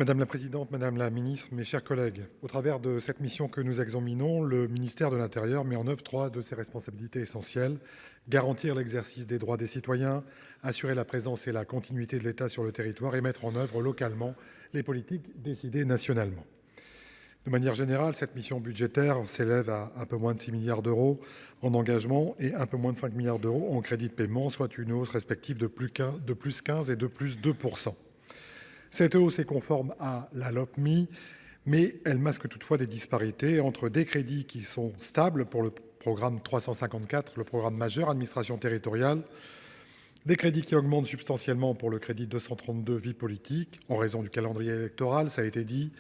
Madame la présidente, madame la ministre, mes chers collègues, au travers de cette mission que nous examinons, le ministère de l'Intérieur met en œuvre trois de ses responsabilités essentielles: garantir l'exercice des droits des citoyens, assurer la présence et la continuité de l'État sur le territoire et mettre en œuvre localement les politiques décidées nationalement. De manière générale, cette mission budgétaire s'élève à un peu moins de 6 milliards d'euros en engagement et un peu moins de 5 milliards d'euros en crédits de paiement, soit une hausse respective de plus 15 et de plus 2%. Cette hausse est conforme à la LOPMI, mais elle masque toutefois des disparités entre des crédits qui sont stables pour le programme 354, le programme majeur administration territoriale, des crédits qui augmentent substantiellement pour le crédit 232 vie politique en raison du calendrier électoral, ça a été dit,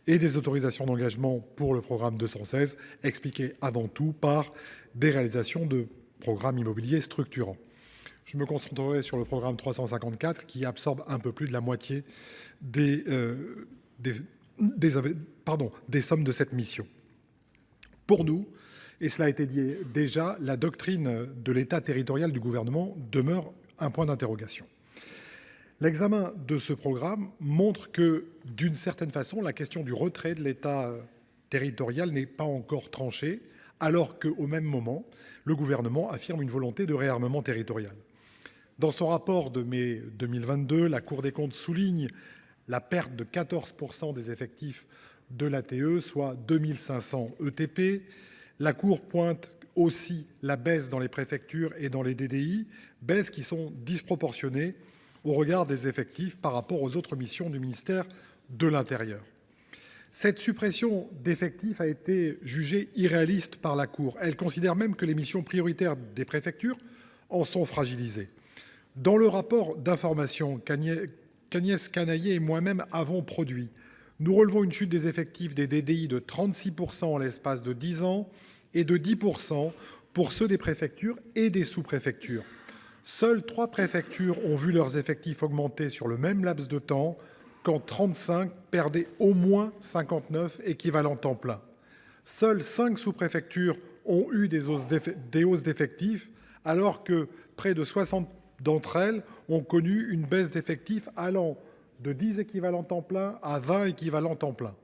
et des autorisations d'engagement pour le programme 216, expliquées avant tout par des réalisations de programmes immobiliers structurants. Je me concentrerai sur le programme 354 qui absorbe un peu plus de la moitié des sommes de cette mission. Pour nous, et cela a été dit déjà, la doctrine de l'État territorial du gouvernement demeure un point d'interrogation. L'examen de ce programme montre que, d'une certaine façon, la question du retrait de l'État territorial n'est pas encore tranchée, alors qu'au même moment, le gouvernement affirme une volonté de réarmement territorial. Dans son rapport de mai 2022, la Cour des comptes souligne la perte de 14% des effectifs de l'ATE, soit 2500 ETP. La Cour pointe aussi la baisse dans les préfectures et dans les DDI, baisses qui sont disproportionnées au regard des effectifs par rapport aux autres missions du ministère de l'Intérieur. Cette suppression d'effectifs a été jugée irréaliste par la Cour. Elle considère même que les missions prioritaires des préfectures en sont fragilisées. Dans le rapport d'information qu'Agnès Canayer et moi-même avons produit, nous relevons une chute des effectifs des DDI de 36% en l'espace de 10 ans et de 10% pour ceux des préfectures et des sous-préfectures. Seules 3 préfectures ont vu leurs effectifs augmenter sur le même laps de temps, quand 35 perdaient au moins 59 équivalents temps plein. Seules 5 sous-préfectures ont eu des hausses d'effectifs, alors que près de 60 d'entre elles ont connu une baisse d'effectifs allant de 10 équivalents temps plein à 20 équivalents temps plein.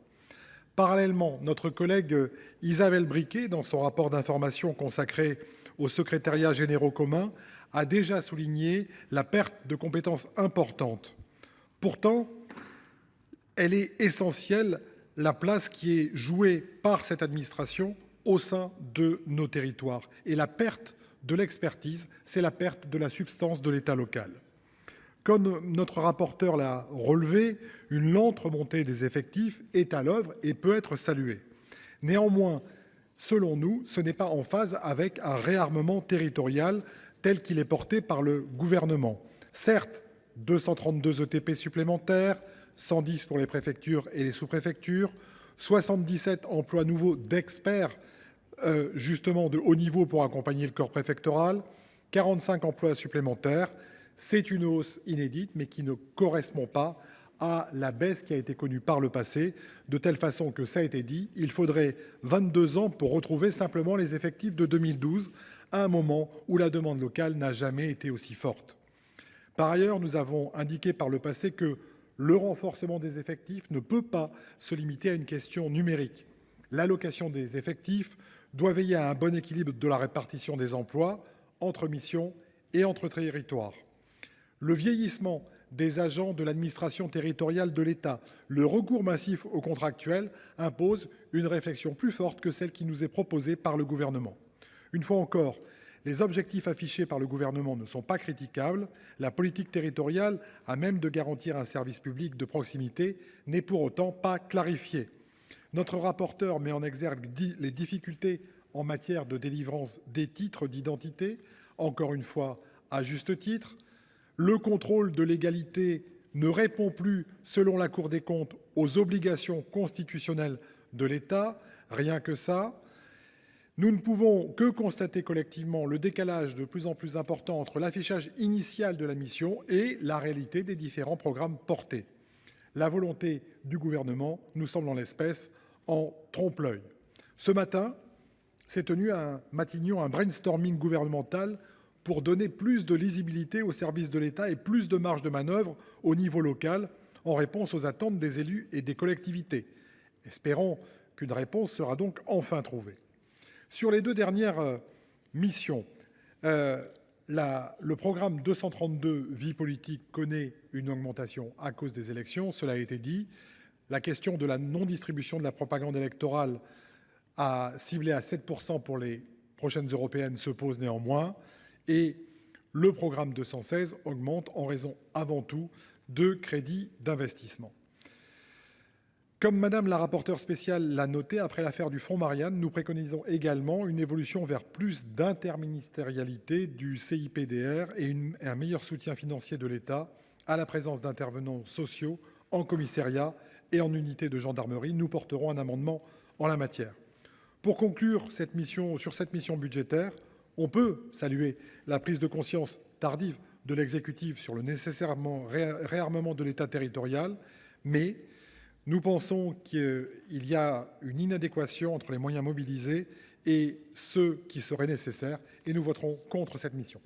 Parallèlement, notre collègue Isabelle Briquet, dans son rapport d'information consacré aux secrétariats généraux communs, a déjà souligné la perte de compétences importantes. Pourtant, elle est essentielle, la place qui est jouée par cette administration au sein de nos territoires. Et la perte de l'expertise, c'est la perte de la substance de l'État local. Comme notre rapporteur l'a relevé, une lente remontée des effectifs est à l'œuvre et peut être saluée. Néanmoins, selon nous, ce n'est pas en phase avec un réarmement territorial tel qu'il est porté par le gouvernement. Certes, 232 ETP supplémentaires, 110 pour les préfectures et les sous-préfectures, 77 emplois nouveaux d'experts justement de haut niveau pour accompagner le corps préfectoral, 45 emplois supplémentaires. C'est une hausse inédite, mais qui ne correspond pas à la baisse qui a été connue par le passé, de telle façon que, ça a été dit, il faudrait 22 ans pour retrouver simplement les effectifs de 2012, à un moment où la demande locale n'a jamais été aussi forte. Par ailleurs, nous avons indiqué par le passé que le renforcement des effectifs ne peut pas se limiter à une question numérique. L'allocation des effectifs doit veiller à un bon équilibre de la répartition des emplois entre missions et entre territoires. Le vieillissement des agents de l'administration territoriale de l'État, le recours massif aux contractuels impose une réflexion plus forte que celle qui nous est proposée par le gouvernement. Une fois encore, les objectifs affichés par le gouvernement ne sont pas critiquables. La politique territoriale, à même de garantir un service public de proximité, n'est pour autant pas clarifiée. Notre rapporteur met en exergue les difficultés en matière de délivrance des titres d'identité, encore une fois à juste titre. Le contrôle de légalité ne répond plus, selon la Cour des comptes, aux obligations constitutionnelles de l'État. Rien que ça. Nous ne pouvons que constater collectivement le décalage de plus en plus important entre l'affichage initial de la mission et la réalité des différents programmes portés. La volonté du gouvernement nous semble en l'espèce en trompe-l'œil. Ce matin, s'est tenu à Matignon un brainstorming gouvernemental pour donner plus de lisibilité aux services de l'État et plus de marge de manœuvre au niveau local en réponse aux attentes des élus et des collectivités. Espérons qu'une réponse sera donc enfin trouvée. Sur les deux dernières missions, le programme 232 Vie politique connaît une augmentation à cause des élections, cela a été dit. La question de la non-distribution de la propagande électorale ciblée à 7% pour les prochaines européennes se pose néanmoins, et le programme 216 augmente en raison avant tout de crédits d'investissement. Comme Madame la rapporteure spéciale l'a noté, après l'affaire du fonds Marianne, nous préconisons également une évolution vers plus d'interministérialité du CIPDR et un meilleur soutien financier de l'État à la présence d'intervenants sociaux en commissariat et en unité de gendarmerie. Nous porterons un amendement en la matière. Pour conclure sur cette mission budgétaire, on peut saluer la prise de conscience tardive de l'exécutif sur le nécessaire réarmement de l'État territorial, mais nous pensons qu'il y a une inadéquation entre les moyens mobilisés et ceux qui seraient nécessaires, et nous voterons contre cette mission.